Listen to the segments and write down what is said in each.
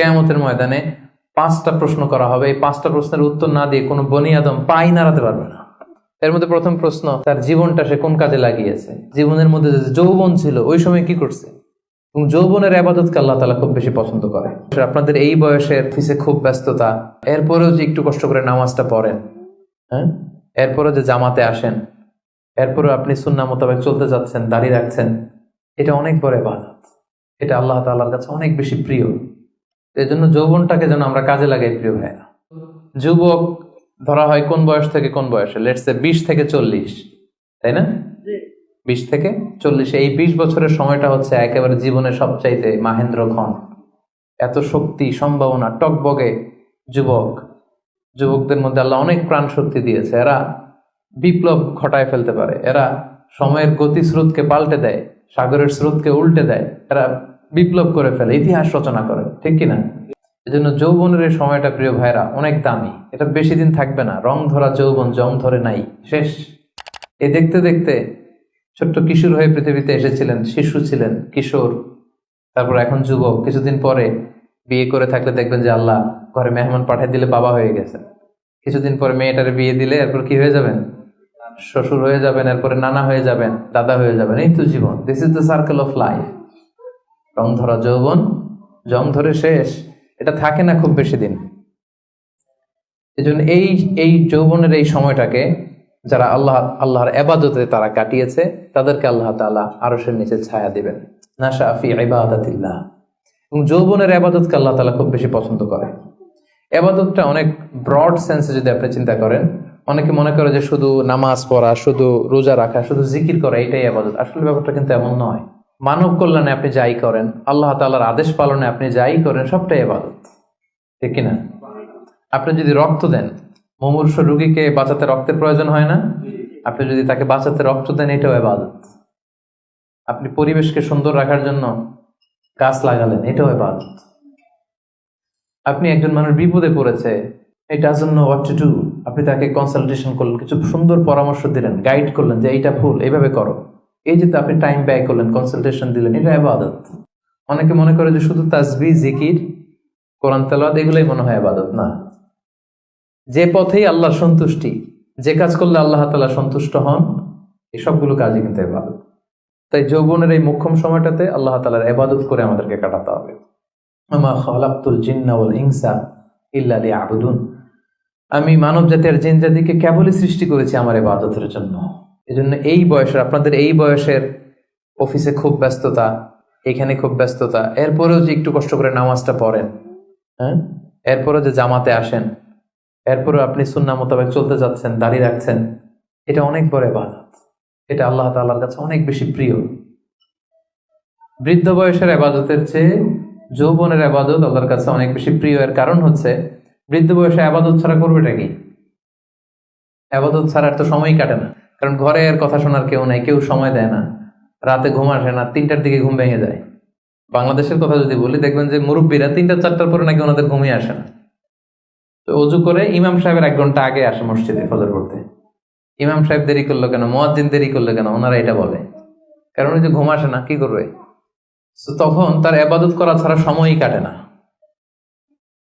কিয়ামতের ময়দানে 5টা প্রশ্ন করা হবে। এই 5টা প্রশ্নের উত্তর না দিয়ে কোনো বনি আদম পাই নাড়াতে পারবে না। এর মধ্যে প্রথম প্রশ্ন, তার জীবনটা সে কোন কাজে লাগিয়েছে, জীবনের মধ্যে যে যৌবন ছিল ওই সময় কি করছে। এবং যৌবনের ইবাদতকে আল্লাহ তাআলা খুব বেশি পছন্দ করে। আপনাদের এই বয়সের অফিসে খুব ব্যস্ততা, এরপরেও যে একটু কষ্ট করে নামাজটা পড়েন, হ্যাঁ, এরপরে যে জামাতে আসেন, এরপরে আপনি সুন্নাহ মোতাবেক চলতে যাচ্ছেন, দাঁড়িয়ে রাখছেন, এটা অনেক বড় ইবাদত। এটা আল্লাহ তাআলার কাছে অনেক বেশি প্রিয়। এই জন্য যৌবনটাকে যেন আমরা কাজে লাগাই প্রিয় ভাইয়া। যুবক ধরা হয় কোন বয়স থেকে কোন বয়সে, লেটস সে 20 থেকে 40, তাই না? 20 থেকে 40, এই 20 বছরের সময়টা হচ্ছে একেবারে জীবনের সবচাইতে মাহেন্দ্র ক্ষণ। এত শক্তি, সম্ভাবনা, টকবগে যুবকদের মধ্যে আল্লাহ অনেক প্রাণ শক্তি দিয়েছে। এরা বিপ্লব ঘটায় ফেলতে পারে, এরা সময়ের গতি স্রোতকে পাল্টে দেয়, সাগরের স্রোতকে উল্টে দেয়, এরা বিপ্লব করে ফেলে, ইতিহাস রচনা করে, ঠিক কিনা? এই জন্য যৌবনের এই সময়টা প্রিয় ভাইরা অনেক দামি। এটা বেশি দিন থাকবে না। রং ধরা যৌবন জং ধরে নাই, শেষ। এ দেখতে দেখতে ছোট্ট কিশোর হয়ে পৃথিবীতে এসেছিলেন, শিশু ছিলেন, কিশোর, তারপর এখন যুবক। কিছুদিন পরে বিয়ে করে থাকলে দেখবেন যে আল্লাহ ঘরে মেহমান পাঠিয়ে দিলে বাবা হয়ে গেছেন। কিছুদিন পরে মেয়েটারে বিয়ে দিলে এরপর কি হয়ে যাবেন, শ্বশুর হয়ে যাবেন, এরপরে নানা হয়ে যাবেন, দাদা হয়ে যাবেন। এই তো জীবন, this is the circle of life. রং ধরা যৌবন জং ধরে শেষ, এটা থাকে না খুব বেশি দিন। এই জন্য এই যৌবনের এই সময়টাকে যারা আল্লাহর ইবাদতে তারা কাটিয়েছে, তাদেরকে আল্লাহ তাআলা আরশের নিচে ছায়া দিবেন, নাশা ফি ইবাদাতিল্লাহ। এবং যৌবনের ইবাদতকে আল্লাহ তাআলা খুব বেশি পছন্দ করে। ইবাদতটা অনেক ব্রড সেন্সে যদি আপনি চিন্তা করেন, অনেকে মনে করে যে শুধু নামাজ পড়া, শুধু রোজা রাখা, শুধু জিকির করা এটাই ইবাদত। আসলে ব্যাপারটা কিন্তু এমন নয়। মানব কল্যাণে আপনি যাই করেন, আল্লাহ তাআলার আদেশ পালনে আপনি যাই করেন, সবটাই ইবাদত, ঠিক কিনা? আপনি যদি রক্ত দেন, মুমূর্ষু রোগীকে বাঁচাতে রক্তের প্রয়োজন হয় না? আপনি যদি তাকে বাঁচাতে রক্ত দেন, এটাও ইবাদত। আপনি পরিবেশকে সুন্দর রাখার জন্য গাছ লাগালেন, এটাও ইবাদত। আপনি একজন মানুষ বিপদে পড়েছে, it doesn't know what to do, আপনি তাকে কনসালটেশন করলেন, কিছু সুন্দর পরামর্শ দিলেন, গাইড করলেন যে এইটা ভুল, এইভাবে করো, এই যে আপনি টাইম ব্যয় করলেন, কনসালটেশন দিলেন, এটা ইবাদত। অনেকে মনে করে যে শুধু তাসবিহ, জিকির, কোরআন তেলাওয়াত এগুলোই মনে হয় ইবাদত। না, যে পথেই আল্লাহর সন্তুষ্টি, যে কাজ করলে আল্লাহ তাআলা সন্তুষ্ট হন, এই সবগুলো কাজই কিন্তু ইবাদত। তাই যৌবনের এই মোক্ষম সময়টাতে আল্লাহ তাআলার ইবাদত করে আমাদেরকে কাটাতে হবে। আমা খালাকতুল জিন্না ওয়াল ইনসা ইল্লা লিয়াবুদুন, আমি মানব জাতি আর জিন জাতিকে কেবলই সৃষ্টি করেছি আমার ইবাদতের জন্য। এজন্য এই বয়সের, আপনাদের এই বয়সের অফিসে খুব ব্যস্ততা, এখানে খুব ব্যস্ততা, এরপরেও যে একটু কষ্ট করে নামাজটা পড়েন, হ্যাঁ, এরপরেও যে জামাতে আসেন, এরপরেও আপনি সুন্নাহ মোতাবেক চলতে যাচ্ছেন, দাঁড়িয়ে রাখছেন, এটা অনেক বড় ইবাদত। এটা আল্লাহ তাআলার কাছে অনেক বেশি প্রিয়। বৃদ্ধ বয়সের ইবাদতের চেয়ে যৌবনের ইবাদত আল্লাহর কাছে অনেক বেশি প্রিয়। এর কারণ হচ্ছে, বৃদ্ধ বয়সে ইবাদত ছাড়া করবেটা কি? ইবাদত ছাড়া তো সময়ই কাটে না। কারণ ঘরে আর কথা শোনার কেউ নাই, কেউ সময় দেয় না, রাতে ঘুম আসে না, 3টার দিকে ঘুম ভেঙে যায়। বাংলাদেশের কথা যদি বলি, দেখবেন যে মুরব্বীরা 3টা-4টার পরে নাকি ওনাদের ঘুমিয়ে আসে না। তো অজু করে ইমাম সাহেবের 1 ঘন্টা আগে আসে মসজিদে ফজর পড়তে। ইমাম সাহেব দেরি করলো কেন, মুয়াজ্জিন দেরি করলো কেন, ওনারা এটা বলে। কারণ ওই যে ঘুম আসে না, কি করবে? তখন তার ইবাদত করা ছাড়া সময়ই কাটে না।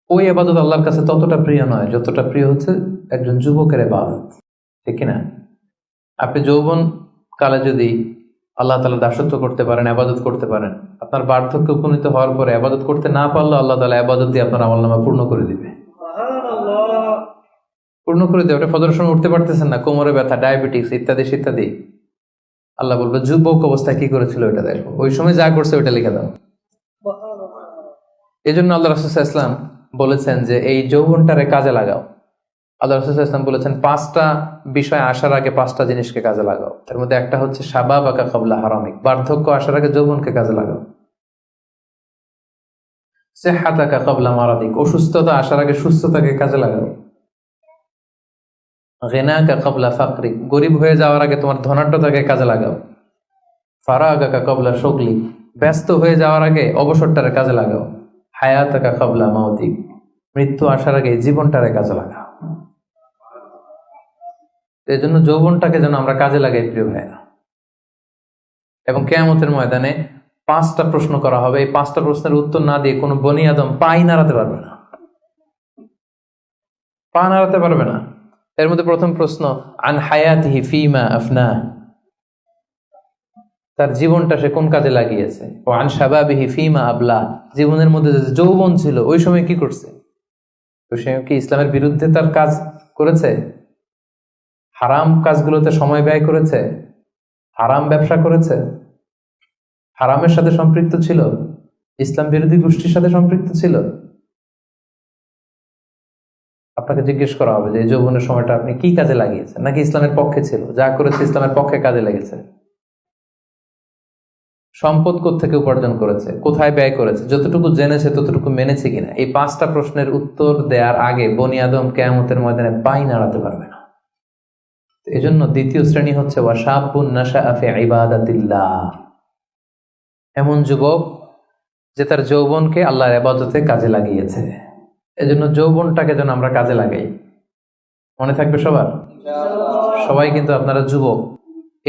ওই ইবাদত আল্লাহর কাছে ততটা প্রিয় নয় যতটা প্রিয় হচ্ছে একজন যুবকের ইবাদত, ঠিক কিনা? আপনি যৌবন কালে যদি আল্লাহ তাআলা দাসত্ব করতে পারেন, ইবাদত করতে পারেন, আপনার বার্ধক্যে উপনীত হওয়ার পরে ইবাদত করতে না পারলে আল্লাহ তাআলা ইবাদত দিয়ে আপনার আমলনামা পূর্ণ করে দিবে। পূর্ণ করে দেবে। ফজরের সময় উঠতে পারতেছেন না, কোমরে ব্যথা, ডায়াবেটিস ইত্যাদি ইত্যাদি, আল্লাহ বলবে যুবক অবস্থায় কি করেছিল ওইটা দেখো, ওই সময় যা করছে ওইটা লিখে দাও। এই জন্য আল্লাহ রাসূল সাল্লাল্লাহু আলাইহি ওয়াসাল্লাম বলেছেন যে এই যৌবনটারে কাজে লাগাও। আল্লাহ রাসূল সাল্লাল্লাহু আলাইহি ওয়াসাল্লাম বলেছেন 5টা বিষয় আসার আগে 5টা জিনিসকে কাজে লাগাও। এর মধ্যে একটা হচ্ছে শাবাবাকা ক্বাবলা হারামিক, বার্ধক্য আসার আগে যৌবনকে কাজে লাগাও। সিহহাতাকা ক্বাবলা মারাদিক, অসুস্থতা আসার আগে সুস্থতাকে কাজে লাগাও। গিনাকা ক্বাবলা ফাকরিক, গরিব হয়ে যাওয়ার আগে তোমার ধনাঢ্যতাকে কাজে লাগাও। ফারাগাকা ক্বাবলা শুগলিক, ব্যস্ত হয়ে যাওয়ার আগে অবসরটারে কাজে লাগাও। হায়াতাকা ক্বাবলা মাউতিক, মৃত্যু আসার আগে জীবনটারে কাজে লাগাও। এই জন্য যৌবনটাকে যেন আমরা কাজে লাগাই প্রিয় ভাইরা। এবং কিয়ামতের ময়দানে 5টা প্রশ্ন করা হবে। এই 5টা প্রশ্নের উত্তর না দিয়ে কোনো বনি আদম পাই নাড়াতে পারবে না, পা নাড়াতে পারবে না। এর মধ্যে প্রথম প্রশ্ন, আন হায়াতিহি ফিমা আফনা, তার জীবনটা সে কোন কাজে লাগিয়েছে। ও আন শাবাবিহি ফিমা আবলা, জীবনের মধ্যে যে যৌবন ছিল ওই সময় কি করছে। তো সে কি ইসলামের বিরুদ্ধে তার কাজ করেছে? হারাম কাজগুলোতে সময় ব্যয় করেছে? হারাম ব্যবসা করেছে? হারামের সাথে সম্পৃক্ত ছিল? ইসলাম বিরোধী গোষ্ঠীর সাথে সম্পৃক্ত ছিল? আপনাকে জিজ্ঞেস করা হবে যে এই যৌবনের সময়টা আপনি কি কাজে লাগিয়েছেন, নাকি ইসলামের পক্ষে ছিল, যা করেছে ইসলামের পক্ষে কাজে লেগেছে। সম্পদ কোত্থেকে উপার্জন করেছে, কোথায় ব্যয় করেছে, যতটুকু জেনেছে ততটুকু মেনেছে কিনা। এই 5টা প্রশ্নের উত্তর দেওয়ার আগে বনি আদম কিয়ামতের ময়দানে পাই নাড়াতে পারবে না। এই জন্য দ্বিতীয় শ্রেণী হচ্ছে ওয়াশাবুন নাশাআ ফি ইবাদাতিল্লাহ, এমন যুবক যে তার যৌবনকে আল্লাহর ইবাদতে কাজে লাগিয়েছে। এজন্য যৌবনটাকে যেন আমরা কাজে লাগাই। মনে থাকবে সবার? সবাই কিন্তু আপনারা যুবক,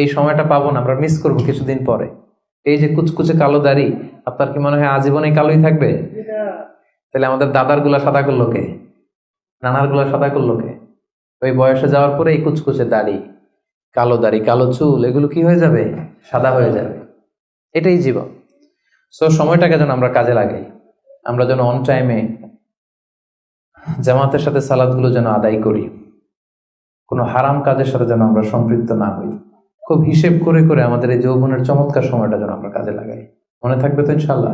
এই সময়টা পাবো না, আমরা মিস করবো কিছুদিন পরে। এই যে কুচকুচে কালো দাড়ি, আপনার কি মনে হয় আজীবন এই কালোই থাকবে? তাহলে আমাদের দাদার গুলা সাদা করলো কে? নানার গুলা সাদা করলো কে? ওই বয়সে যাওয়ার পরে এই কুচকুচে দাড়ি, কালো দাড়ি, কালো চুল, এগুলো কি হয়ে যাবে? সাদা হয়ে যাবে। এটাই জীবন। সো সময়টাকে যেন আমরা কাজে লাগাই। আমরা যেন অন টাইমে জামাতের সাথে সালাদগুলো যেন আদায় করি, কোনো হারাম কাজের সাথে যেন আমরা সম্পৃক্ত না হই। খুব হিসেব করে করে আমাদের এই যৌবনের চমৎকার সময়টা যেন আমরা কাজে লাগাই। মনে থাকবে তো ইনশাআল্লাহ?